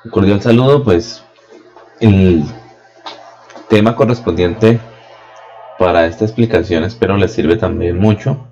Un cordial saludo, pues el tema correspondiente para esta explicación espero les sirve también mucho.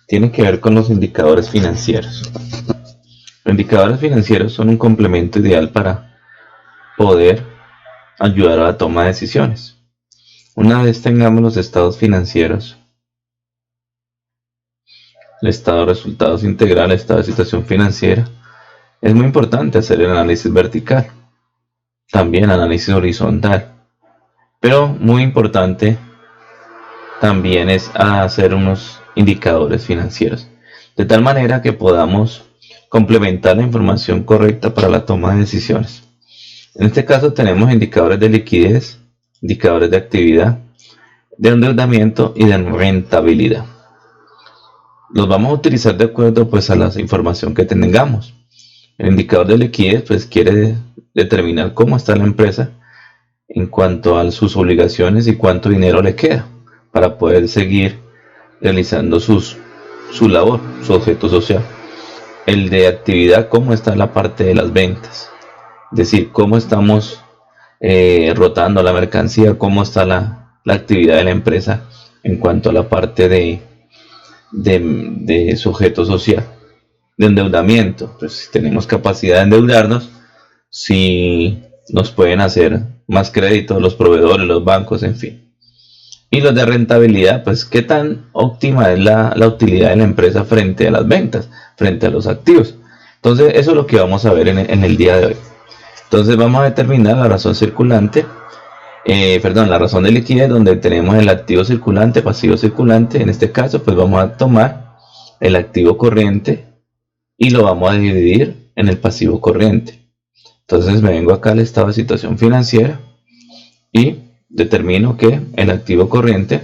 Tiene que ver con los indicadores financieros. Los indicadores financieros son un complemento ideal para poder ayudar a la toma de decisiones. Una vez tengamos los estados financieros, el estado de resultados integral, el estado de situación financiera, es muy importante hacer el análisis vertical, también análisis horizontal, pero muy importante también es hacer unos indicadores financieros, de tal manera que podamos complementar la información correcta para la toma de decisiones. En este caso tenemos indicadores de liquidez, indicadores de actividad, de endeudamiento y de rentabilidad. Los vamos a utilizar de acuerdo pues a la información que tengamos. El indicador de liquidez pues quiere determinar cómo está la empresa en cuanto a sus obligaciones y cuánto dinero le queda para poder seguir realizando su labor, su objeto social. El de actividad, cómo está la parte de las ventas, es decir, cómo estamos rotando la mercancía, cómo está la actividad de la empresa en cuanto a la parte de su objeto social. De endeudamiento, pues si tenemos capacidad de endeudarnos, si nos pueden hacer más crédito los proveedores, los bancos, en fin. Y los de rentabilidad, pues qué tan óptima es la utilidad de la empresa frente a las ventas, frente a los activos. Entonces eso es lo que vamos a ver en el día de hoy. Entonces vamos a determinar la razón circulante, la razón de liquidez, donde tenemos el activo circulante, pasivo circulante. En este caso pues vamos a tomar el activo corriente y lo vamos a dividir en el pasivo corriente. Entonces me vengo acá al estado de situación financiera y determino que el activo corriente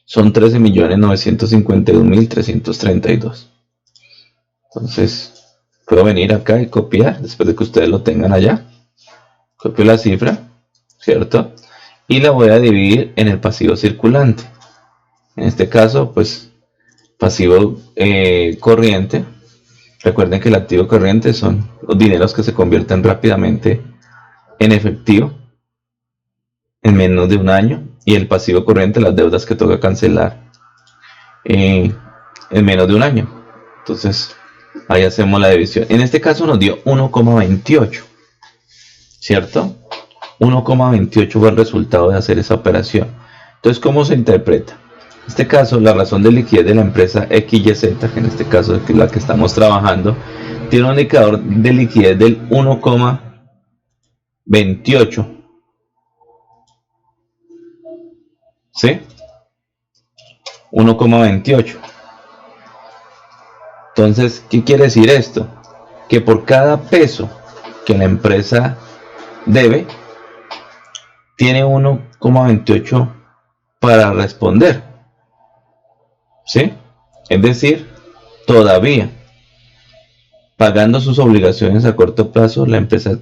son 13.951.332. Entonces puedo venir acá y copiar, después de que ustedes lo tengan allá, copio la cifra, ¿cierto? Y la voy a dividir en el pasivo circulante. En este caso pues pasivo corriente. Recuerden que el activo corriente son los dineros que se convierten rápidamente en efectivo en menos de un año, y el pasivo corriente las deudas que toca cancelar en menos de un año. Entonces ahí hacemos la división. En este caso nos dio 1,28, ¿cierto? 1,28 fue el resultado de hacer esa operación. Entonces, ¿cómo se interpreta? En este caso, la razón de liquidez de la empresa XYZ, que en este caso es la que estamos trabajando, tiene un indicador de liquidez del 1,28. ¿Sí? 1,28. Entonces, ¿qué quiere decir esto? Que por cada peso que la empresa debe, tiene 1,28 para responder. ¿Sí? Es decir, todavía pagando sus obligaciones a corto plazo, la empresa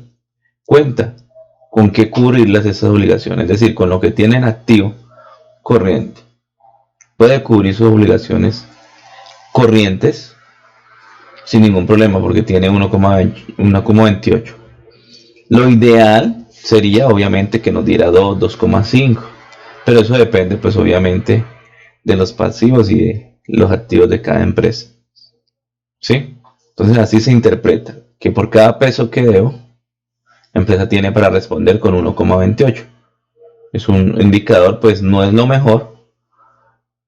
cuenta con qué cubrirlas esas obligaciones, es decir, con lo que tiene en activo corriente. Puede cubrir sus obligaciones corrientes sin ningún problema porque tiene 1,28. Lo ideal sería obviamente que nos diera 2,5, pero eso depende pues obviamente de los pasivos y de los activos de cada empresa. ¿Sí? Entonces así se interpreta que por cada peso que debo, la empresa tiene para responder con 1,28. Es un indicador, pues no es lo mejor,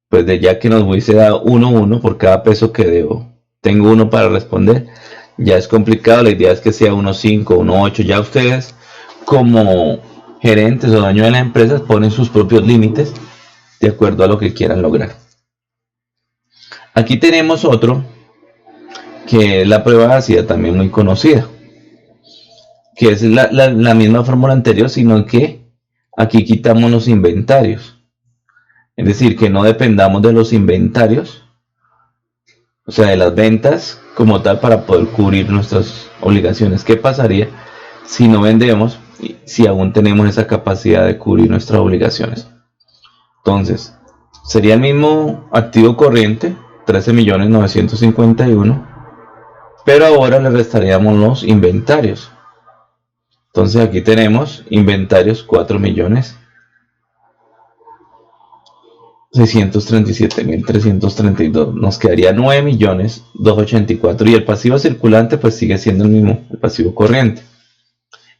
pues de ya que nos hubiese dado 1,1 por cada peso que debo, tengo 1 para responder, ya es complicado. La idea es que sea 1,5, 1,8. Ya ustedes como gerentes o dueños de las empresas ponen sus propios límites de acuerdo a lo que quieran lograr. Aquí tenemos otro que es la prueba de ácida, también muy conocida, que es la misma fórmula anterior, sino que aquí quitamos los inventarios. Es decir, que no dependamos de los inventarios, o sea, de las ventas como tal, para poder cubrir nuestras obligaciones. ¿Qué pasaría si no vendemos y si aún tenemos esa capacidad de cubrir nuestras obligaciones? Entonces, sería el mismo activo corriente, 13.951, pero ahora le restaríamos los inventarios. Entonces aquí tenemos inventarios 4.637.332. Nos quedaría 9.284.000 y el pasivo circulante pues sigue siendo el mismo, el pasivo corriente.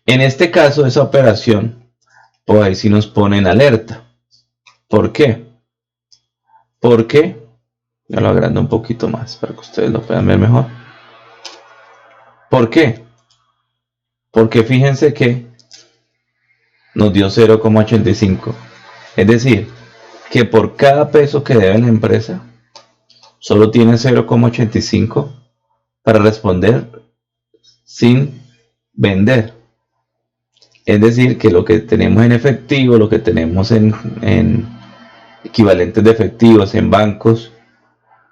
En este caso esa operación pues ahí sí nos pone en alerta. ¿Por qué? Porque, ya lo agrando un poquito más para que ustedes lo puedan ver mejor. ¿Por qué? Porque fíjense que nos dio 0,85. Es decir, que por cada peso que debe la empresa, solo tiene 0,85 para responder sin vender. Es decir, que lo que tenemos en efectivo, lo que tenemos en equivalentes de efectivos, en bancos,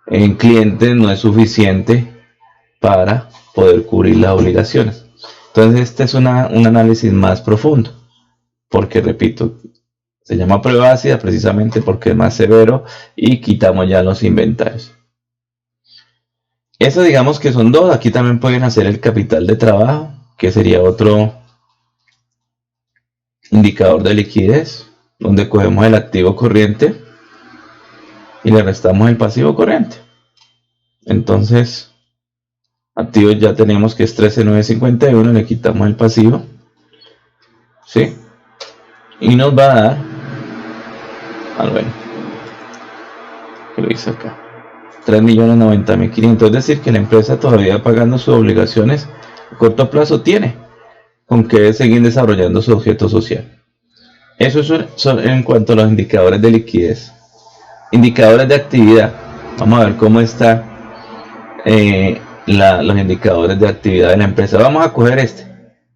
en clientes, no es suficiente para poder cubrir las obligaciones. Entonces este es un análisis más profundo, porque repito, se llama prueba ácida precisamente porque es más severo y quitamos ya los inventarios. Eso digamos que son dos. Aquí también pueden hacer el capital de trabajo, que sería otro indicador de liquidez, donde cogemos el activo corriente y le restamos el pasivo corriente. Entonces, activos ya tenemos que es 13.951, le quitamos el pasivo, ¿sí? Y nos va a dar, bueno, que lo hice acá, 3.090.500, es decir, que la empresa todavía pagando sus obligaciones a corto plazo tiene con qué seguir desarrollando su objeto social. Eso son en cuanto a los indicadores de liquidez. Indicadores de actividad. Vamos a ver cómo está los indicadores de actividad de la empresa. Vamos a coger este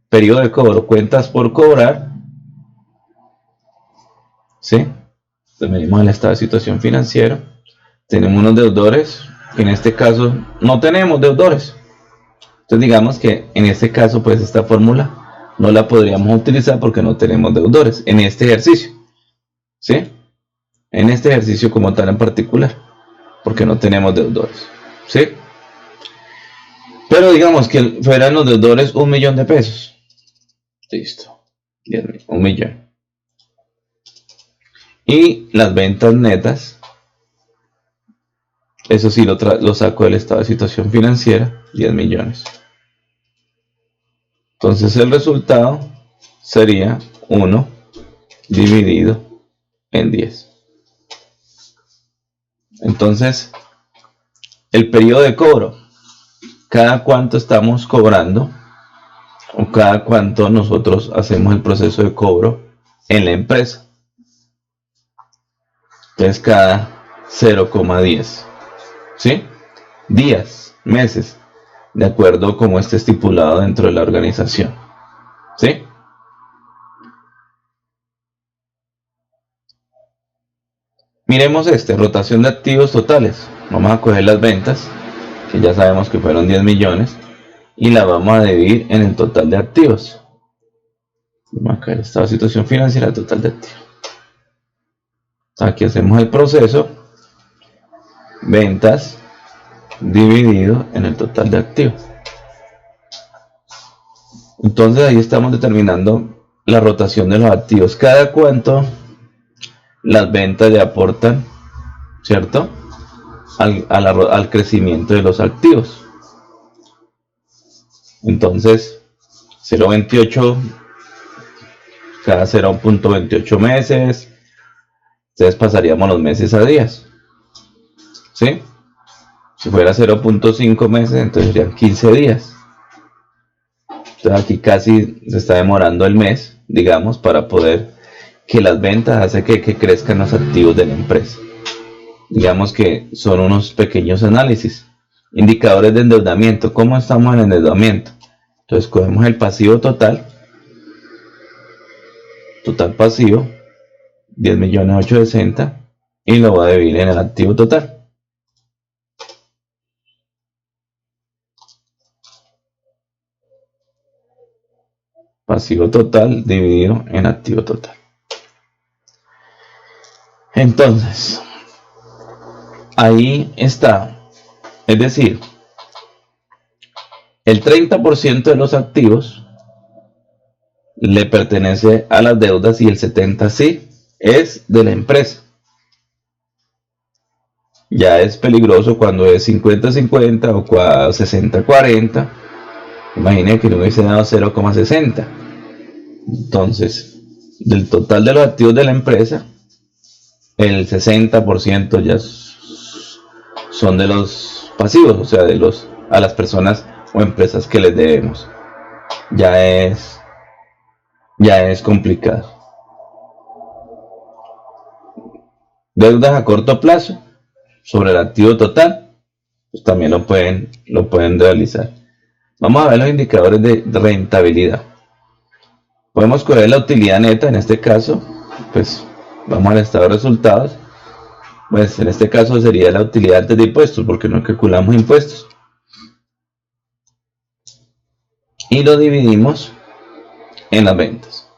periodo de cobro, cuentas por cobrar, ¿sí? Entonces venimos al estado de situación financiera. Tenemos unos deudores, que en este caso no tenemos deudores. Entonces digamos que en este caso pues esta fórmula no la podríamos utilizar porque no tenemos deudores en este ejercicio, ¿sí? En este ejercicio como tal en particular, porque no tenemos deudores, ¿sí? Pero digamos que fueran los deudores 1.000.000 de pesos. Listo. 1 millón. Y las ventas netas, eso sí lo saco del estado de situación financiera, 10 millones. Entonces el resultado sería 1 dividido en 10. Entonces, el periodo de cobro, cada cuánto estamos cobrando o cada cuánto nosotros hacemos el proceso de cobro en la empresa. Entonces cada 0,10, ¿sí? Días, meses, de acuerdo como esté estipulado dentro de la organización, ¿sí? Miremos rotación de activos totales. Vamos a coger las ventas, que ya sabemos que fueron 10 millones, y la vamos a dividir en el total de activos. Vamos a caer estado de situación financiera, total de activos. Aquí hacemos el proceso, ventas dividido en el total de activos. Entonces ahí estamos determinando la rotación de los activos. Cada cuánto las ventas le aportan, ¿cierto? Al crecimiento de los activos. Entonces 0.28 cada 0.28 meses. Entonces pasaríamos los meses a días, ¿sí? Si fuera 0.5 meses, entonces serían 15 días. Entonces aquí casi se está demorando el mes, digamos, para poder que las ventas hace que crezcan los activos de la empresa. Digamos que son unos pequeños análisis. Indicadores de endeudamiento. ¿Cómo estamos en endeudamiento? Entonces cogemos el pasivo total. Total pasivo, 10.860.000 y lo voy a dividir en el activo total. Pasivo total dividido en activo total. Entonces, ahí está. Es decir, El 30% de los activos le pertenece a las deudas y el 70% sí es de la empresa. Ya es peligroso cuando es 50-50 o 60-40. Imaginen que no hubiese dado 0,60. Entonces, del total de los activos de la empresa, el 60% ya son de los pasivos, o sea, a las personas o empresas que les debemos. Ya es complicado. Deudas a corto plazo sobre el activo total, pues también lo pueden realizar. Vamos a ver los indicadores de rentabilidad. Podemos coger la utilidad neta, en este caso, pues vamos al estado de resultados. Pues en este caso sería la utilidad antes de impuestos, porque no calculamos impuestos. Y lo dividimos en las ventas.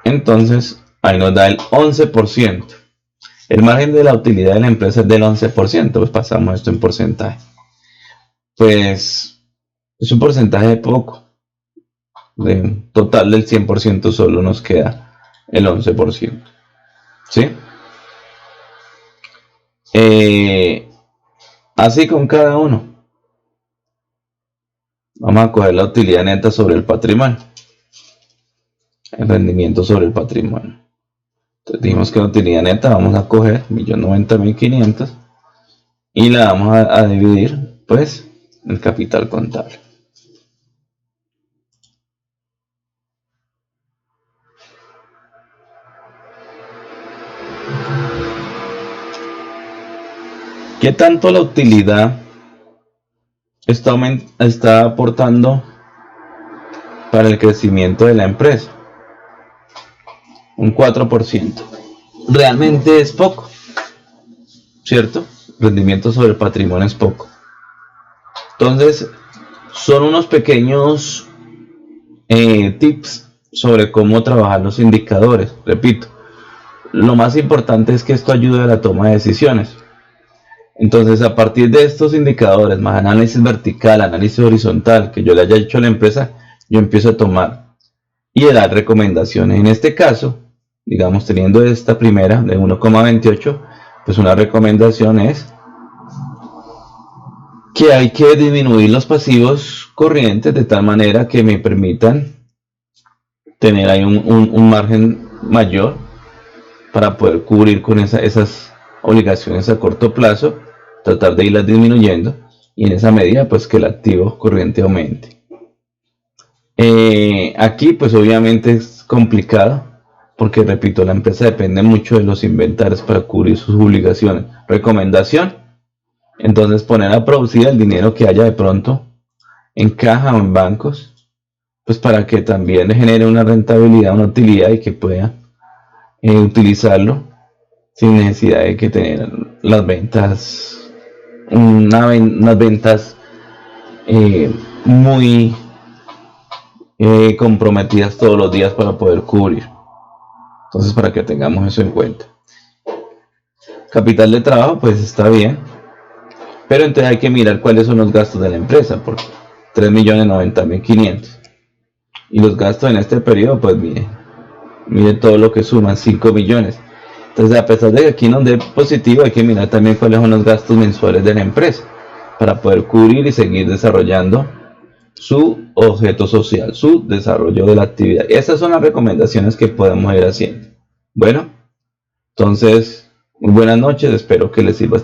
Entonces, ahí nos da el 11%. El margen de la utilidad de la empresa es del 11%, pues pasamos esto en porcentaje. Pues es un porcentaje de poco. De un total del 100% solo nos queda el 11%. ¿Sí? Así con cada uno. Vamos a coger la utilidad neta sobre el patrimonio. El rendimiento sobre el patrimonio. Entonces dijimos que la utilidad neta vamos a coger 1.090.500 y la vamos a dividir pues el capital contable. ¿Qué tanto la utilidad está aportando para el crecimiento de la empresa? Un 4%. Realmente es poco, ¿cierto? Rendimiento sobre el patrimonio es poco. Entonces, son unos pequeños tips sobre cómo trabajar los indicadores. Repito, lo más importante es que esto ayude a la toma de decisiones. Entonces, a partir de estos indicadores, más análisis vertical, análisis horizontal, que yo le haya hecho a la empresa, yo empiezo a tomar y a dar recomendaciones. En este caso, digamos, teniendo esta primera de 1,28, pues una recomendación es que hay que disminuir los pasivos corrientes de tal manera que me permitan tener ahí un margen mayor para poder cubrir con esas obligaciones a corto plazo, tratar de irlas disminuyendo y en esa medida pues que el activo corriente aumente. Aquí pues obviamente es complicado porque repito, la empresa depende mucho de los inventarios para cubrir sus obligaciones. Recomendación: entonces poner a producir el dinero que haya de pronto en caja o en bancos, pues para que también le genere una rentabilidad, una utilidad y que pueda utilizarlo sin necesidad de que tener las ventas, unas ventas muy comprometidas todos los días para poder cubrir. Entonces, para que tengamos eso en cuenta. Capital de trabajo, pues está bien, pero entonces hay que mirar cuáles son los gastos de la empresa, porque 3.090.500 y los gastos en este periodo, pues mire todo lo que suman, 5 millones. Entonces, a pesar de que aquí nos dé positivo, hay que mirar también cuáles son los gastos mensuales de la empresa para poder cubrir y seguir desarrollando su objeto social, su desarrollo de la actividad. Esas son las recomendaciones que podemos ir haciendo. Bueno, entonces, muy buenas noches, espero que les sirva.